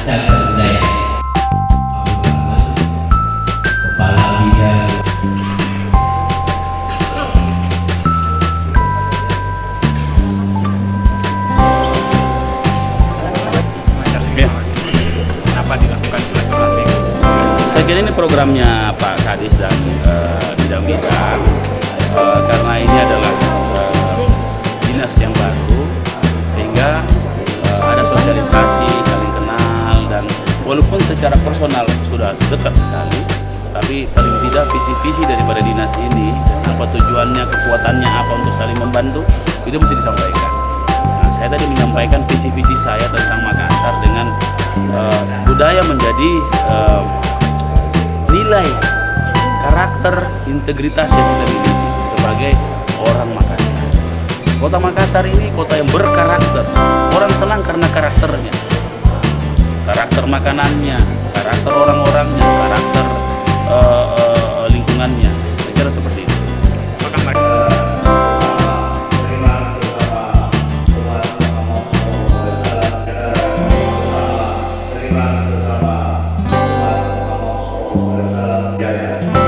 cagar budaya. Kepala Bidang Kenapa dilakukan silaturahmi? Saya kira ini programnya Pak Kadis dan bidang-bidang karena ini adalah dinas yang baru, sehingga ada sosialisasi, saling kenal, dan walaupun secara personal sudah dekat sekali, tapi paling tidak visi-visi daripada dinas ini, apa tujuannya, kekuatannya apa untuk saling membantu, itu mesti disampaikan. Nah, saya tadi menyampaikan visi-visi saya tentang Makassar dengan budaya menjadi nilai, karakter, integritas yang kita miliki sebagai orang Makassar. Kota Makassar ini kota yang berkarakter. Orang senang karena karakternya, karakter makanannya, karakter orang-orangnya, karakter lingkungannya. Saya kira seperti itu. Sesama umat Muhammad SAW.